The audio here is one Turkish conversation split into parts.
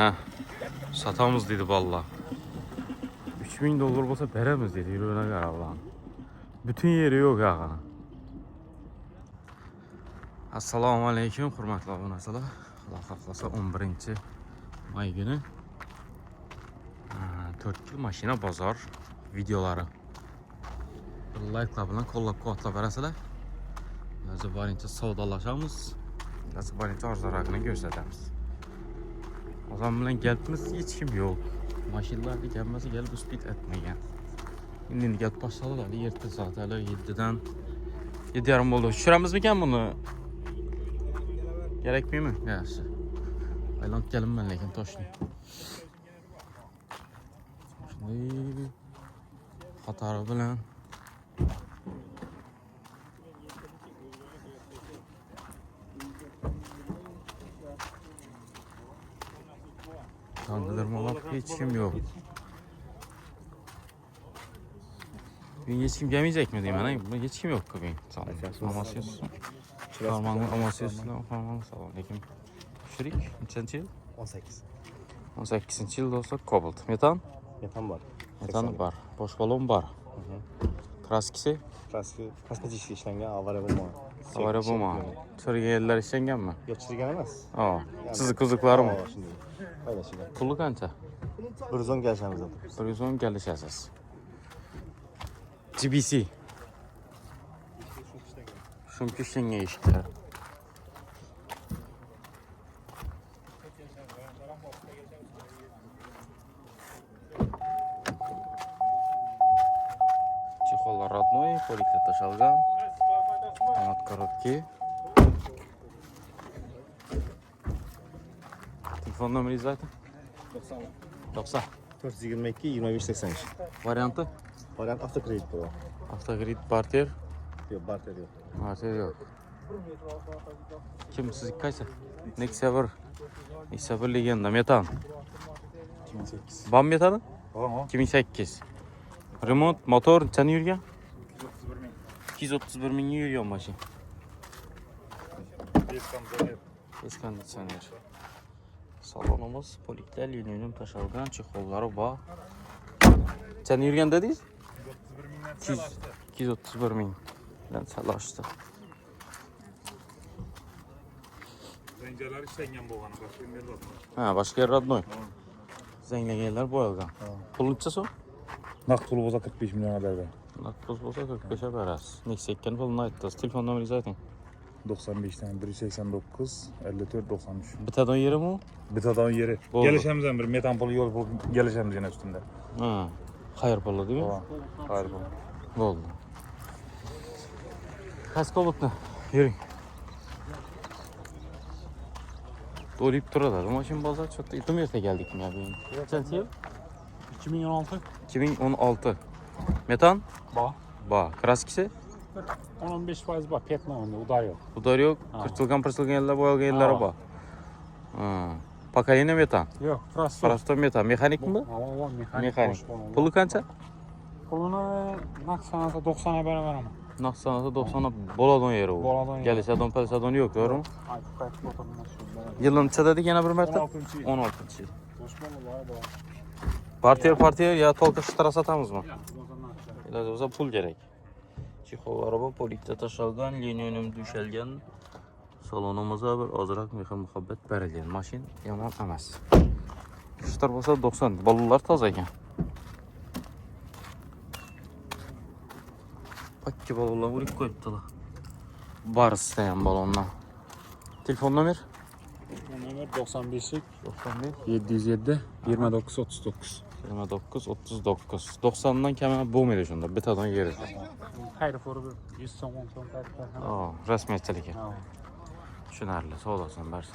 Heh, satamız dedi valla. 3000 dolar olsa veremiz dedi. Yürüyene kadar Allah'ın. Bütün yeri yok ya. Assalamu aleyküm hurmatli obunachilar. Alloh xohlasa 11 may günü 4 mashina bozor videolari. Like'lar bilan qo'llab-quvvatlab berasizlar. Hozir borincha savdolashamiz. Hozir borincha arzonroqini ko'rsatamiz. Odam bilan gapimiz hech kim yo'q. Mashinalarni gammasi kelib uspit etmagan. Endi gap boshladi, hali erta soat hali 7dan 7:30 bo'ldi. Tushiramizmikan buni? Gerekmiyor mu? Yaxshi. Aylanib kelinman lekin toshni. Shunday xatari bilan kandırmalar hiç kim yok. Bugün hiç kim gelmeyecek mi diyeyim ben? Hiç kim yok bugün. Sağ olun. Amasyos. Parmağını Amasyos'la parmağını sağ olun. Lekin şurik. Neçinci yıl? 18. 18. yıl olsa Cobalt. Metan? Metan var. Metan var. Boş balon var. Kraskisi? Kosmetik işlengen avara bulma. Avara bulma. Çürügen yerler işlengen mi? Yok çürügen emas. Aa. Kızıkları mı? Öyle şeyler. Pulu kança? 110 gelişemiz zaten. 110 gelişesiz. GBC. Şumki işlenge işler. Чехолlar родной, поликли ташалган. Автомат короткий. Telefon numarayı zaten? 90. 422 25 83. Variantı? Variant автокредит bu. Автокредит Barter. Yok barter yok. Barter yok. Kim siz kaçsa? Nexia 1. Nexia 1 Legenda Metan. 2008. Bam metanı? Tamam. 2008. Remont motor neçəni yürüyen? 231 bin yürüyen maşın. Bez kondisyoner. Salonumuz polikler linoleum taşalgan, çexolları var. Neçəni yürüyen dediniz? 231 bin. Ben çalıştı. Zenceler işlengen boğanı başka bir yerde Ha, başka yer radnoy. Zenglegenler boyalgan. Pulun neçəsi o? Nakt pulu boza 45 milyon haber ver. Nakpoz olsa 45'e verəz. Neyse, ekkeni pulunu ayıttınız. Telefon numarayı zaten. 95'ten 189 54 93. Bitadan yeri mi o? Bitadan yeri. Oldu. Gelişemizden bir metan pulu yol pulu gelişemiz yine üstünde. Ha. Hayır pulu değil mi? Tamam. Hayır bu. Oldu. Kaç koluklu? Yürüyün. Dolayıp durarlar. Bu maşın bazar çok da İzmir'e geldik mi ya? Kaçıncı yıl? 2016. 2016. Metan? Ba. Ba. Kraskisi? 10-15% var. Petma onda. O da yok. Budar yok. Ha. Kırçılgan yerler boyalgan yerler Ha. ba. Ha. Pakayene metan. Yok. Prosto. Prosto metan. Mekanik mi bu? Ama mekanik. Mekanik. Pulu kança? Pulunu nak sanata 90'a beraber ama. Naksanatı 90'a boladon yeri o. Boladon yeri. Gelisadon pelisadon yok doğru mu? Ay kayıt motoruna şu. Yılın neçə dedik yine bir mertebe? 16. 16. yıl. Osmanlı var da. Partiyer ya tolka şıtara satamız mı? Ya, bozanlar aşağı. İlaç olsa pul gerek. Çexol araba polikte taşalgan, linoleum düşelgen. Salonumuza bir azırak mexi muhabbet berilgen. Maşin yaman emas. Şıtar olsa 90. Balonlar taze ekan. Pakki balonlar vurup koyuptular. Bar isteyen balonlar. Telefon nomer? Numara 95 91 707 29 39. 29 39. 90'dan kemer bulmuyor şunda. Betadan yeriz. Hayır foru bir 100 son kayıtlar. Aa, resmiyetçilik. Ha. Şunarlı sağ olasın versin.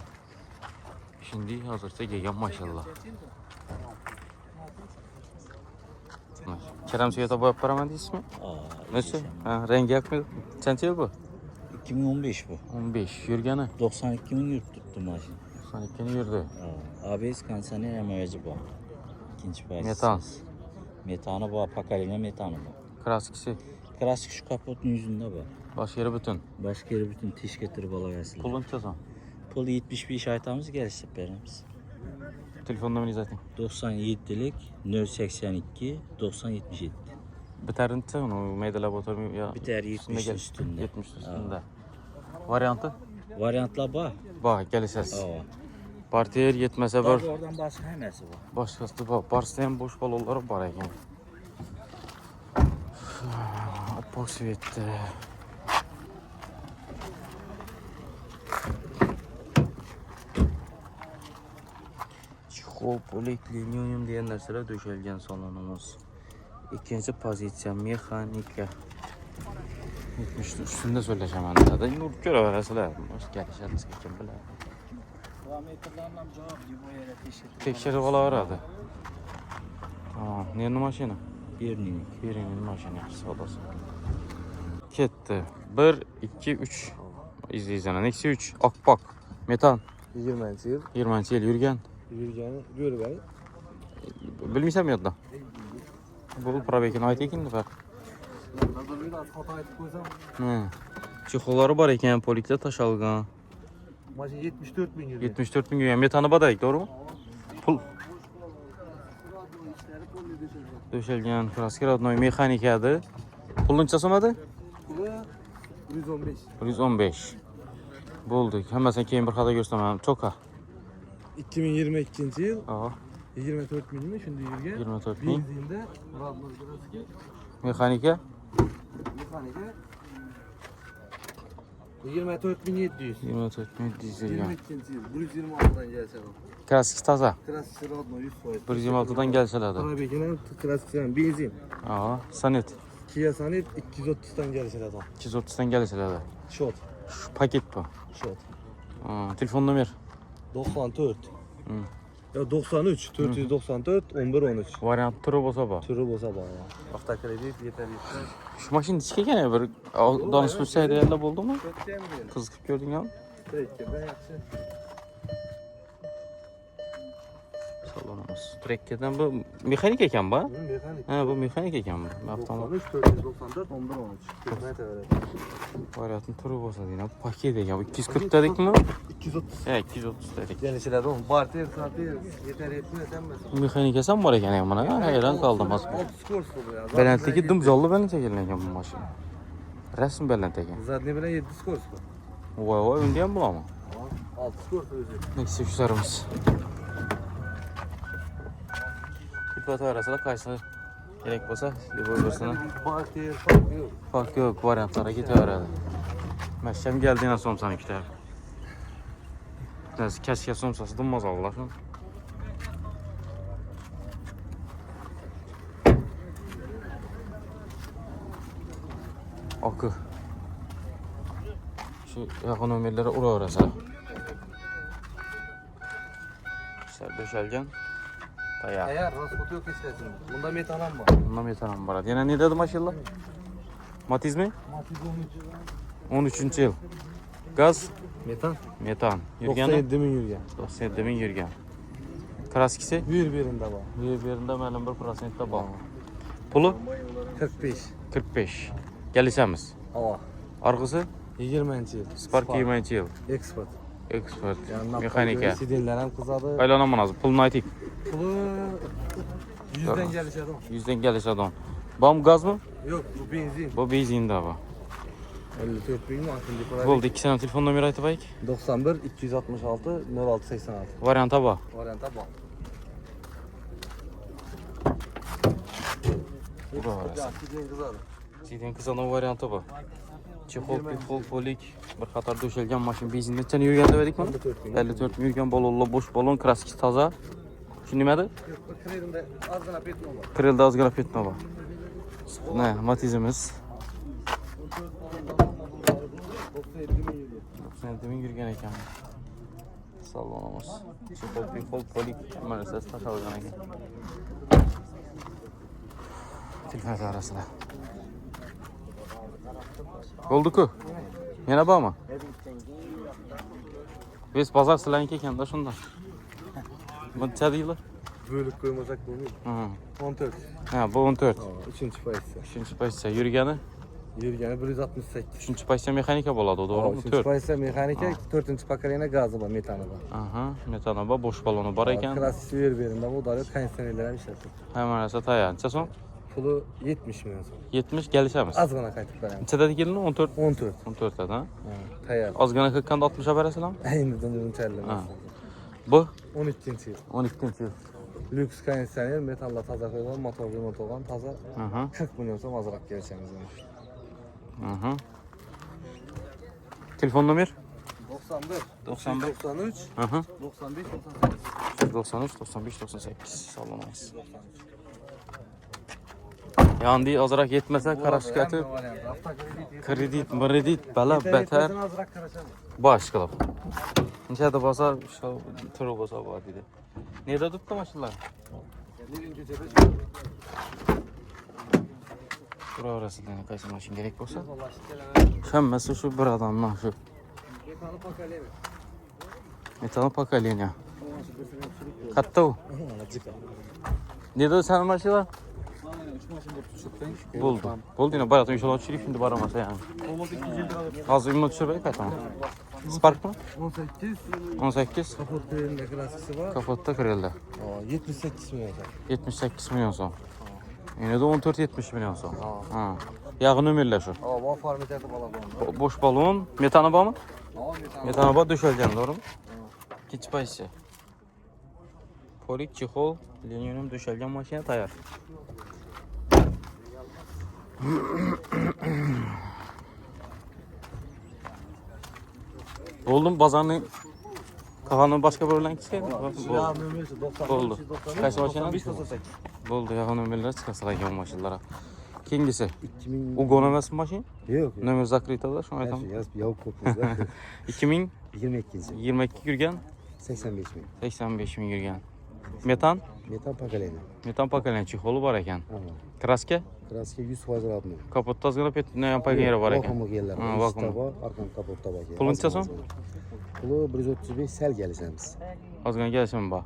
Şimdi hazırsa gegen maşallah. Kerem Suyat'a boyap paraman ismi? Nasıl? Ha, rengi yakmıyor. Çençe yıl bu? 2015 bu. 15. Yürgeni? 92 bin yurt tuttu maşın. 92'ni yürüdü. ABS kansanı emeveci bu. İkinci bahis. Metan. Metanı bu. Pakaline metanı bu. Kraskisi. Klasik şu kapotun yüzünde bu. Baş yeri bütün. Başka yeri bütün tiş getirip alıversin. Pulun çözüm. Pul 71 aytamız gelişip veririz. Telefon numarayı zaten. 97'lik 082 9077. Biterin onu meydala oturmuyor ya. Biter 70 üstünde. 70 üstünde. Varyantı? Variantlar var. Bak gelişesiz. Aa. Partiyer yetmese bir Oradan başka hemesi var. başkası var. Barslayan boş balonları var ekan. Apok svetdi. Chixopolik linium degan narsalar döşəlgan salonimiz. İkinci pozitsiya mexanika. 70 üstünde söyleşemem da. Nur görəverəsilər. Hoş gəlişəmiz kim bilər. Parametrlarla cevap bu yere teşekkür. Tekşirib alaveradi. Tamam. Nerede maşina? Birinin. Birinin maşini sodası. Ketdi. 1, 2, 3. İzleyicinin. Eksi 3. Akpak. Metan. 20 yıl. 20 yıl yürgen. Yürüyeceğini görüver. Bilmiysem yodda. Bu probekini ayt ekin var. Nazarlığı da hata etip koysam. Çixolları var ekan polikdə taşalgan. Maşın 74 bin yürüyor. 74 bin güyen. Metanı badayıq, doğru mu? Pul. Döşəlgan kraski rodnoy mexanikadır. Pulun çasamadı? Kulu 115. 115. Bulduk. Həmməsən keyin bir xada göstərməm. Çok ha. 2022 yıl Aha. 24 bin mi şimdi yürüyen? 24 bin. Benziğinde Radlar Graski Mexanika. mekanika 24.700. 24 bin dizel ya. 22. yıl 126'dan gelse adam. Kraski taza. Klasik Radlar 100 126'dan gəlsələr də. Arabekine klasik seven benzin. Aha. Sanet. Kia Sanet 230'dan gelse adam. 230'dan gəlsələr də. Shot. Şu paket bu. Shot. Telefon nömer. 94. Hı. Ya 93, 494, 11 13. Variant turu bolsa bax. Türü boza bağlı. Hafta kredit yeter yeter. Şu maşın içki gene bir danışmışsaydı yerlə oldu mu? Kötüyen mi? Kızıqıb gördün ya. Peki ben yaxşı. Salonumuz. Trekkerden bu mexanik ekan bu. Mekanik. Ha bu mexanik ekan bu. Avtomobil 93, 494, 11 13. Hizmet verelim. variantın turu bolsa deyinə. Paket ekan. 240 dedik mi? 230. He 230 dedik. Genişler oğlum. Barter, saatler yeter yetmiyor sen mesela. Mexanik esen var ekan ya buna. Hayran qaldım az. 30 kurs bu ya. Beləntdəki dımcallı beləntə gələn bu maşın. Rəsm beləntə ekan. Zadne bilen 7 kurs bu. Vay vay öndəyəm bulama. 6 kurs özü. Neyse güzərimiz. Külfətə arasında qaysı gerek bolsa, bu versene. Barter, fark yok. Fark yok, variantlara getiriyorlar. Məşəm gəldiyindən somsanı iki tərəf. Nəsə kəskə somsası dınmaz Allah'ım. Akı. Şu yaxın ömürlərə ura orası. İşte döşəlgən. Dayak. Eğer raspotu yok istersin. Bunda metalan var. Bundan metanam var. Yine ne dedim maşallah? Matiz mi? Matiz 13. yıl. Gaz, Metan. metan. Yürgen 97 bin yürüyen. 97 bin yürgen. Kraskisi? Bir birinde var. Birində mənim 1%də bağlı. Pulu? 45. 45. Gəlişəmiz. Hava. Arqısı? 20. yıl. Spark 20 yıl. Expert. Expert. Yandan Mexanika. Sidinler hem kızadı. Aylanamam lazım. Pulunu aytik. Pulu 100'den gelişer adam. 100'den gəliş adam. Bam gaz mı? Yok bu benzin. Bu benzin də var. 54 bin var şimdi para. Oldu 2 sene telefon nömrə aytıb ayıq. 91 266 06 86. Varianta var. Varianta bak. Bu da var. Ya sidin kızadı. Sidin kızanın variantı var. Çexol, pifol, polik, bir qatar döşəlgən maşın benzinlə neçə yürgən dedik mi? 54 bin. 54 yürgən balonlu, boş balon, kraski taza. Şu nimədir? Yok bu kredimde az gana petno var. Kırıldı az qara petno var. Ne, matizimiz. 97 bin yürüyor. 97 min yürgən ekan. Salonumuz. Çexol, pifol, polik, müəssəs taşalğan ekan. Tilfət arasına. Oldu ku? Yine bağ mı? Biz pazar silenki ekan da şundan. Bu neçə deyirlər? Bölük koymasak bunu. Hı. 14. Ha, bu 14. Üçüncü payısı. 3-cü pozisiya. Yürgəni Yurgani 168. 3-chi pozitsiya mexanika bo'ladi, to'g'rimi? 3. pozitsiya mexanika, 4. pokoleniya gazi bor, metani bor. Aha, metana bor, bosh baloni bor ekan. Klassik berimda bu daryo konditsionerlar ham ishlatiladi. Hamma narsa tayyor. Necha so'm? Puli 70 million so'm. 70 kelishamiz. Ozgina qaytib beramiz. Ichida kelini 14. 14. 14 tadan. Tayyor. Ozgina qilganda 60 ga berasizlarmi? Endi unchalik Ha. emas. Bu 12-yil. 12-yil. Lyuks konditsioner, metalla toza qo'yilgan, motor remont bo'lgan, toza. Aha. 40 million so'm ozroq kelishamiz. Aha. Telefon nomer? 91 91 93 Aha. 95 98. 93 95 98. Sog'lamaysiz. Yandi ozroq yetmasa qarashga aytib, kredit, bala beter Ozroq qarashamiz. bosh qilib. Nechada bo'lsa, shu turi bo'lsa bo'lar dedi. Nerda turibdi mashinalar? Turaverasizlar, qaysi mashina kerak bo'lsa. Hammasi shu bir odamdan shu. Metano pokoleniya. Katta u. Nerda sen mashina? Bo'ldi. Bo'ldi, yana bayağı inşallah tushirib, şimdi boramasa yani. Hozir imon tushirib qaytaman. Sparkmi? 18. 18. Kapotda klassisi bor. Kapotda kirildi. 78 million so'm. 78 milyon so'm. Yine de 14-70 milyon so'm. Ha. Yağı nömerler şu. Bu formatiyati bo'ladi. Boş balon, metana bormi? Metan. Metana bor döşelgan, doğru mu? Ikkinchi pozitsiya. Polik, chexol, linium döşelgan mashina tayyor. Oldum bazarning kafanın başka bir olan kişi mi? Oldu. Kaç maşina? Oldu ya nömerler çıkarsalar maşinlara. Kengisi? 2000. Ugon emas maşin? Yo'q. Nömer zakritada şunu aytam. Yazıp yo'q ko'pmizda. 2022 22. yurgan, 85 ming. 85 ming yurgan. Metan? Metan pokoleniya. Metan pokoleniya chexoli bor ekan. Kraska? Kraska 100% radno. Kapotda ozgina petnoyan pagayeri bor ekan. Vakuum gellar. Ha, vakuum. Bor, arqon kapotda bor. Pul necha so'm? Puli 135 sal kelishamiz. Ozgina kelishim bor. Ha.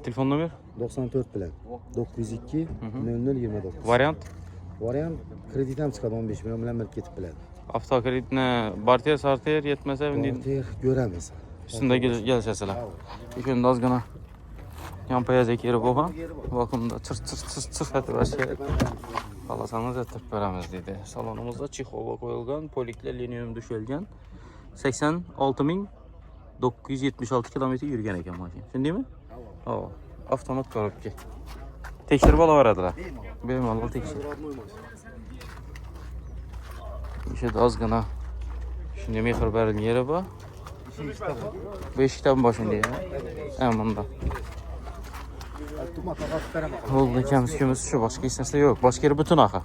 Telefon nomer? 94 bilan 902 0029. Variant? Variant kredit ham chiqadi 15 million bilan milk ketib biladi. Avtokreditni barter, sarter yetmasa Barter ko'ramiz. üstünde gelişeseler. Şunda ozgina yan payazak yeri bo'lgan. Vakuumda çırt etib şey. Xalasanız etib beramiz dedi. Salonumuzda chexol qo'yilgan, polikli linium döşelgan. 86.976 kilometre yurgan ekan mashina. Shundaymi? Ha, avtomat korobka. Tekshirib olaveradilar. Bemalol tekshirib. İşte ozgina shunday mehr berilgan yeri bor. Beshikdan boshida ya. Bunda. Oldu kemiz şu başka istese yok. Başka yeri bütün aha.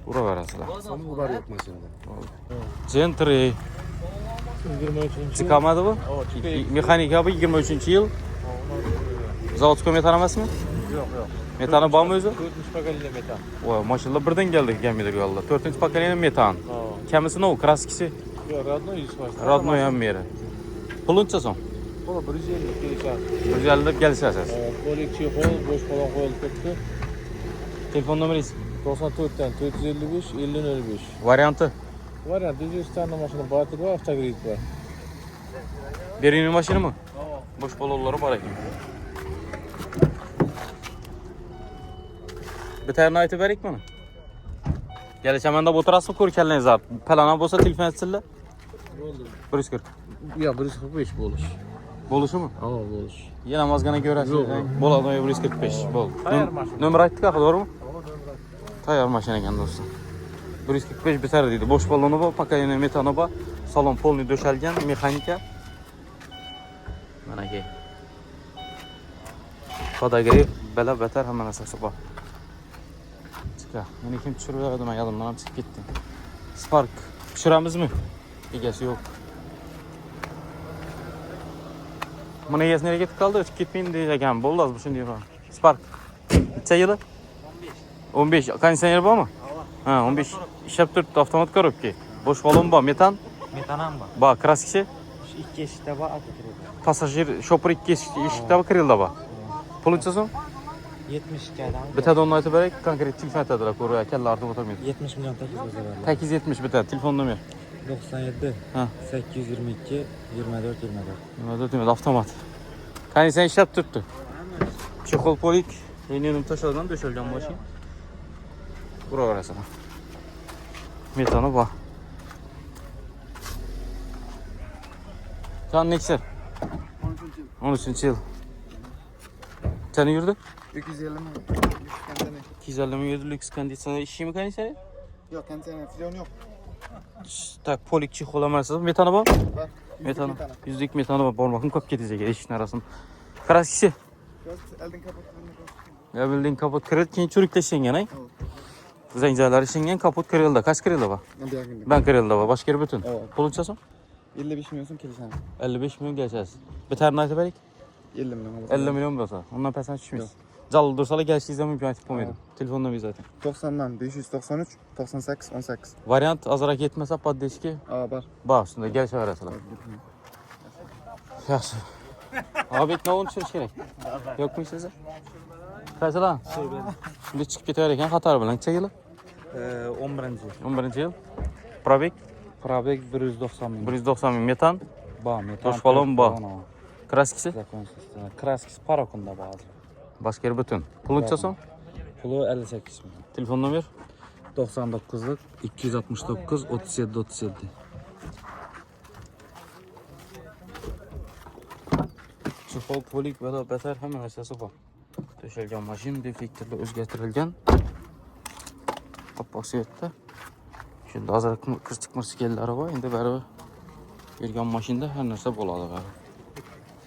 Ura verasılar. Sana ular yok maşinada. Gentry. 23. Çıkamadı bu? Mekanik abi 23. yıl. Zavodskoy metan emasmi? Yok. Metanı var mı özü? 4. pokoleniya metan. Vay maşallah birden geldik gelmedik valla. 4. pokoleniya metan. Kemisi ne o? Kraskisi? Yok, radno 100%. Radno hem yeri. Pulunca son. Baba 150 gelişadi. Güzellik gelişe esas. Polik chexol, bosh balon qo'yilib ketdi. Telefon numarası? 94 dan 455 5005. Variantı? Variant 100 tane mashina batir var, avtokredit var. Birinin maşını mı? Boş balonları var ekan. Bir tane aytib berik bana. Gelişemende bu oturasın ko'rkanlarınız var. Plana bo'lsa telefon etsinlar. Bo'ldi. 140. Yo'q, 145 bo'lish. Bo'lishi mi? Ha, bo'lish. Yine mazgana görəsin. Bo'ladi 145. Bo'ldi. Tayyor mashina. Nömr aytdik axı, doğru mu? Tayyor mashina ekan do'stlar. 145 bitar deydi. Bosh baloni bor, pokoleniya metani bor. Salon polni döşelgan, mexanika. Mana ki. Podogrev, bela betar hamma narsasi bor. Chiqa. Meni kim tushiradi, men yodimdan ham chiqib ketdi. Spark tushiramizmi? Egasi yo'q. Buna egasini nereye ketib qoldi? O'tib ketmayin degan bo'ldi hozir shunday bor. Spark. Necha yili? 15. Konditsioner bormi? Ha, 15. Ishlab turibdi, avtomat korobka. Bosh balon bor, metan? Metan ham bor. Bor, kraskasi? Ikki eshikda bor, aka kiradi. Passajir shopper 2 eshikda kirildi bor. Pul necha so'm? 72 adam. Bitadi onu aytib berek, konkret kifayetidir. Ko'rib, kalla ortib o'tirmaydi. 70 milyon tekliz zararlı. 870 bitadi. Telefon nomer. 97 Ha. 822 24 24. Nima deymiz, avtomat. Qani sen ishlab turibdi. Chexol polik, yeni tashlagan, döşelgan mashina. Uraverasizlar. Metani bor. Kan neksir? 13 yıl. Seni yurdu? 250 mi? 250 mi yurdu lüks kondisyoner işi mi kanka sen? Yok kendisine filyon yok. Tak polik çiğ olamazsınız. Metanı var? Var. Metanı. Yüzlük metanı var. Bor bakın kap gidecek işin arasında. Karas kişi. Biraz elden kapat. Ya bildiğin kaput kırıldı. Kendi çürükleşen gene. Zenciler işingen kaput kırıldı. Kaç kırıldı var? Ben kırıldı var. Başka yeri bütün. Evet. Pulun çasın? 55 milyon kilisen. 55 milyon geleceğiz. Bir tane ayet verik. 50 milyon. 50 milyon olsa. Ondan peşin düşmeyiz. Calı dursalar geliştiğinizde mümkün açıp olmaydı. Telefonla biz zaten. 90'dan 593 98 18. Varyant azarak yetmese paddeşki. Aa var. Bak üstünde gel çağırasılar. Yaxşı. Abi ne olmuş gerek? Yok mu size? Kaçı lan? Şimdi çıkıp gidiyorken Katar bilen neçe yılı? 11. 11 yıl. Probek? Probek 190 milyon. 190 bin metan. Ba metan. Hoş falan ba. Kraskisi? Kraskisi parakunda bazı. Başka yer bütün. Pulun çasın? Pulu 58 milyon. Telefon numara? 99'luk 269 37 37. Çiftol polik ve da beter hemen aşağısı var. Döşelgen maşin defektirle özgürtülgen. Kapak seyette. Şimdi azar kırçık mırçık geldi araba. Şimdi beraber gelgen maşinde her nerse boladı beraber.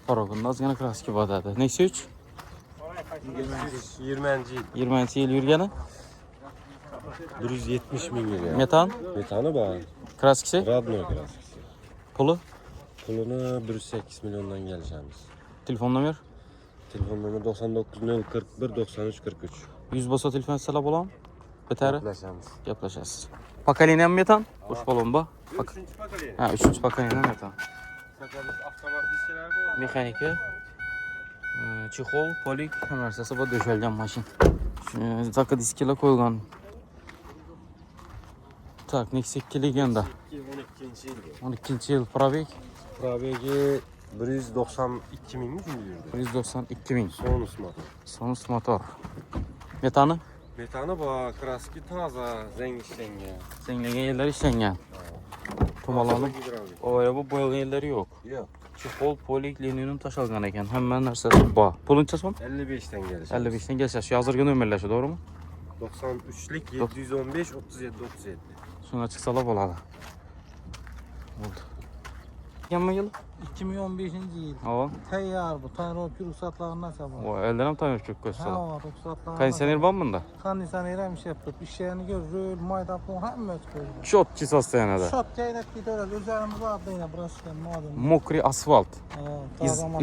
Parokunda az gene kraski badadı. Neyse 3? 20. 20 yıl yürgeni. 170 milyon ya. Metan. Metanı var. Kraskisi. Radno klasikisi. Pulu. Pulunu 108 milyondan geleceğimiz. Telefon numara. Telefon numarı 99 041 93 43. 100 basa telefon salab olam. Beter. Yaklaşacağımız. Yaplaşacağız. Pakalinen metan. Hoş balon ba. Ha, 3. pakalinen metan. Mexanika. Çixol, polik, hemersesi bu döşelgen maşin. Takı diskiyle koyulgan. Tak, neksek kelegenda. 12. yıl probek. Probegi 192 min mi yürüdü? 192 bin. Sonus motor. Sonus motor. Metanı? Metanı var. Kraski taza. Renk işlenge. Senglegen yerler işlengen. Tomalanıp, o araba boyalı yerleri yok. Yok. Çixol, polik, linium taşalgan eken. Hemen nersesi ba. Pulunca son? 55'ten geleceğiz. 55'ten gelsə. Şu hazırgın ömürləşi, doğru mu? 93'lik 715 37 37. Sonra çıksalar boladı. Oldu. Yanma yıl? 2015. yıl. Hava. Tayyar bu. Tayyar ruhsatlarından sabah. O elden tanıyor çok göster. Ha var ruhsatlarından. Kaysener var mı da? Kondisyoner iş yaptık. İşlerini gör. Röl, mayda falan hem ötüyor. Çok çiz hastanede. Şot ceyret gidiyorlar. Üzerimiz vardı yine burası. Madem. Mokri asfalt. Tazamak.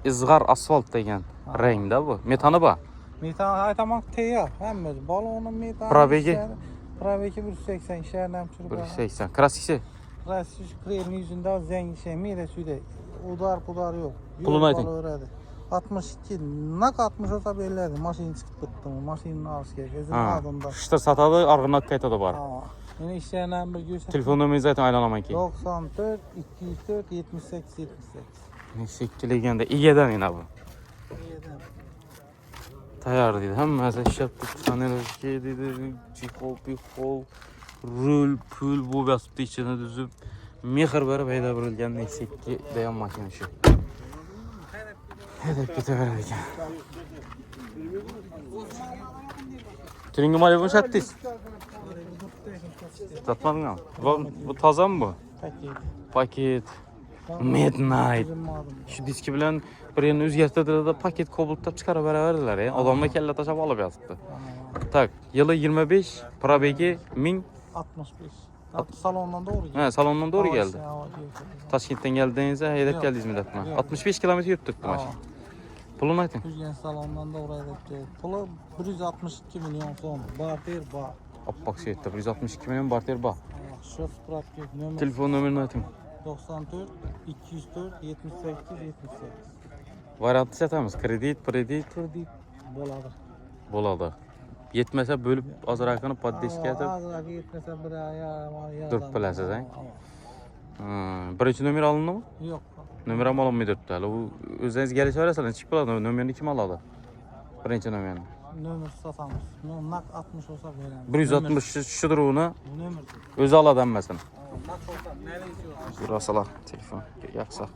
İzgar asfalt degen rengde bu. Metanı ba. Metan haytamak tayyar. Hem ötüyor. Balonun metanı. Probegi? Probegi 180. İşlerden çürük. 180. Kraskisi. Rastış krenin yüzünde zengin şey. Mide süde. Udar yok. Pulunu aytın. 62. Nak 60 olsa belirdi. Maşin çıkıp tuttu mu? Maşinin ağrısı gerek. Özünün adında. Şıştır satadı, argınak kayıta da var. Yine işlerinden bir göster. Telefon numarayı zaten aylanamayın ki. 94 204 78 78. Neyse ki legende. İyiden yine bu. Tayar dedi. Hem iş yaptık. Taneler dedi. Çikol, pikol, rül, pül bu basıptı içine düzüp. Mehir verip heyda verilgen neyse ki dayan makine şu. Hedef gete verilgen. Türingim alevini şattıyız. Satmadın ama. Bu taza mı bu? Paket. Midnight. Şu diski bilen bir yerini özgerttirdiler de paket kobuldukta çıkarıp verdiler ya. Adamla kelle taşap alıp yazdı. Tak, yılı 25, probegi 1000. 65. Salondan doğru geldi. He, salondan doğru geldi. Hava Taşkent'ten geldiğinizde hedef geldiniz mi detme? 65 kilometre yürüttük bu maşın. Pulunu aytın. Türkiye salondan da oraya gitti. Pulu 162 milyon son. Barter bar. Appak seyette 162 milyon barter ba. Şef Pratkev nömrə Telefon nömrünü aytın. 94 204 78 78. Variantı satamiz. Kredit. Kredit Boladı. Bo'ladi. Yetmasa bo'lib ozroqini poddeskiga atib. Azraki yetmese bir ya. Dört bilasiz, he? Birinchi nomer alındımı? Yok. Nomer ham olinmayapti hali. U o'zingiz kelishaverasizlar, chiqib bo'ladi. Nomerni kim oladi? Birinchi nomerni. Nömür satamiz. Nak 60 olsa veremiz. 160 shudruvni Nömür. o'zi oladi hammasini. Nak olsa nereye içiyorsun? Yurasalar telefon yaqsa.